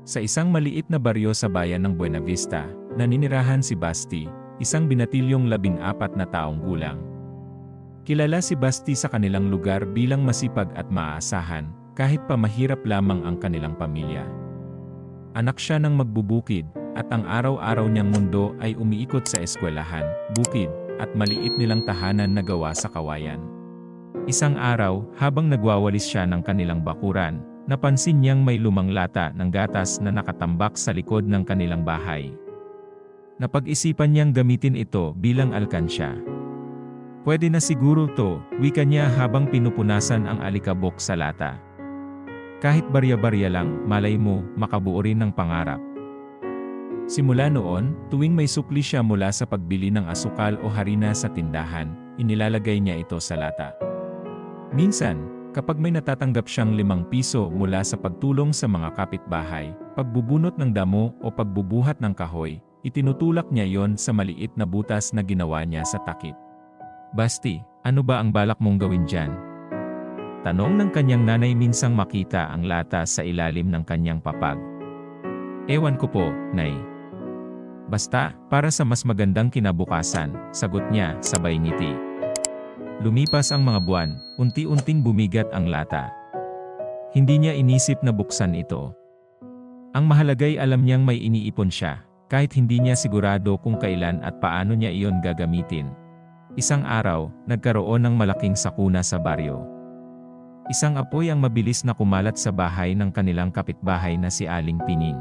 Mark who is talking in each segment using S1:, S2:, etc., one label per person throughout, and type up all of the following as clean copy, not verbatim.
S1: Sa isang maliit na baryo sa bayan ng Buenavista, naninirahan si Basti, isang binatilyong 14 na taong gulang. Kilala si Basti sa kanilang lugar bilang masipag at maaasahan, kahit pa mahirap lamang ang kanilang pamilya. Anak siya ng magbubukid, at ang araw-araw niyang mundo ay umiikot sa eskwelahan, bukid, at maliit nilang tahanan na gawa sa kawayan. Isang araw, habang nagwawalis siya ng kanilang bakuran, napansin niyang may lumang lata ng gatas na nakatambak sa likod ng kanilang bahay. Napag-isipan niyang gamitin ito bilang alkansya. Pwede na siguro to, wika niya habang pinupunasan ang alikabok sa lata. Kahit barya-barya lang, malay mo, makabuo rin ng pangarap. Simula noon, tuwing may sukli siya mula sa pagbili ng asukal o harina sa tindahan, inilalagay niya ito sa lata. Minsan, kapag may natatanggap siyang 5 piso mula sa pagtulong sa mga kapitbahay, pagbubunot ng damo o pagbubuhat ng kahoy, itinutulak niya yon sa maliit na butas na ginawa niya sa takip. Basti, ano ba ang balak mong gawin dyan? Tanong ng kanyang nanay minsang makita ang lata sa ilalim ng kanyang papag. Ewan ko po, Nay. Basta, para sa mas magandang kinabukasan, sagot niya, sabay ngiti. Lumipas ang mga buwan, unti-unting bumigat ang lata. Hindi niya inisip na buksan ito. Ang mahalagay alam niyang may iniipon siya, kahit hindi niya sigurado kung kailan at paano niya iyon gagamitin. Isang araw, nagkaroon ng malaking sakuna sa baryo. Isang apoy ang mabilis na kumalat sa bahay ng kanilang kapitbahay na si Aling Pining.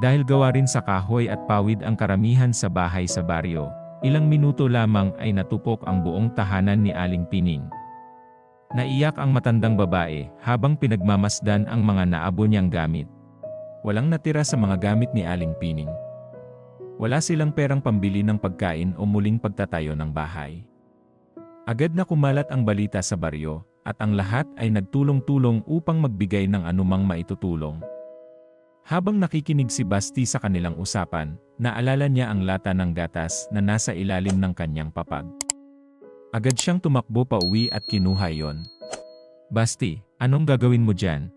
S1: Dahil gawa rin sa kahoy at pawid ang karamihan sa bahay sa baryo, ilang minuto lamang ay natupok ang buong tahanan ni Aling Pining. Naiyak ang matandang babae habang pinagmamasdan ang mga naabo niyang gamit. Walang natira sa mga gamit ni Aling Pining. Wala silang perang pambili ng pagkain o muling pagtatayo ng bahay. Agad na kumalat ang balita sa baryo, at ang lahat ay nagtulong-tulong upang magbigay ng anumang maitutulong. Habang nakikinig si Basti sa kanilang usapan, naalala niya ang lata ng gatas na nasa ilalim ng kanyang papag. Agad siyang tumakbo pa uwi at kinuha yon. Basti, anong gagawin mo dyan?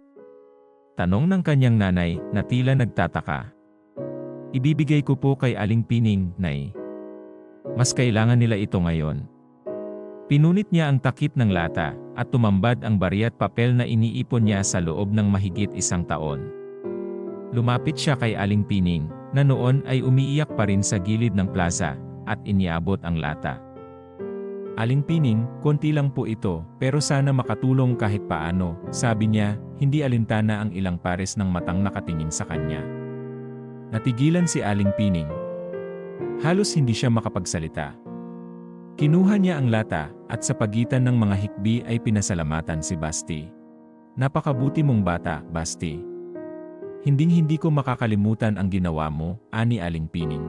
S1: Tanong ng kanyang nanay na tila nagtataka. Ibibigay ko po kay Aling Pining, Nay. Mas kailangan nila ito ngayon. Pinunit niya ang takip ng lata at tumambad ang barya at papel na iniipon niya sa loob ng mahigit 1 taon. Lumapit siya kay Aling Pining, na noon ay umiiyak pa rin sa gilid ng plaza, at iniabot ang lata. Aling Pining, konti lang po ito, pero sana makatulong kahit paano, sabi niya, hindi alintana ang ilang pares ng matang nakatingin sa kanya. Natigilan si Aling Pining. Halos hindi siya makapagsalita. Kinuha niya ang lata, at sa pagitan ng mga hikbi ay pinasalamatan si Basti. Napakabuti mong bata, Basti. Hinding-hindi ko makakalimutan ang ginawa mo, ani Aling Pining.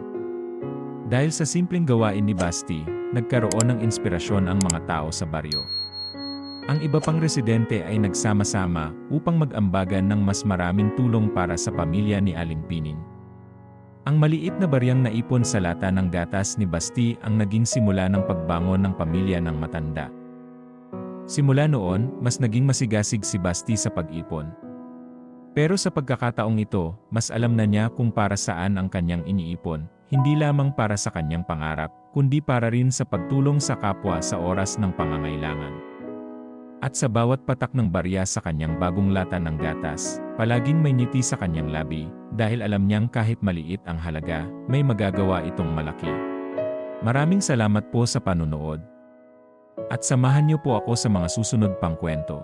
S1: Dahil sa simpleng gawain ni Basti, nagkaroon ng inspirasyon ang mga tao sa baryo. Ang iba pang residente ay nagsama-sama upang mag-ambagan ng mas maraming tulong para sa pamilya ni Aling Pining. Ang maliit na baryang naipon sa lata ng gatas ni Basti ang naging simula ng pagbangon ng pamilya ng matanda. Simula noon, mas naging masigasig si Basti sa pag-ipon. Pero sa pagkakataong ito, mas alam na niya kung para saan ang kanyang iniipon, hindi lamang para sa kanyang pangarap, kundi para rin sa pagtulong sa kapwa sa oras ng pangangailangan. At sa bawat patak ng barya sa kanyang bagong lata ng gatas, palaging may ngiti sa kanyang labi, dahil alam niyang kahit maliit ang halaga, may magagawa itong malaki. Maraming salamat po sa panunood. At samahan niyo po ako sa mga susunod pang kwento.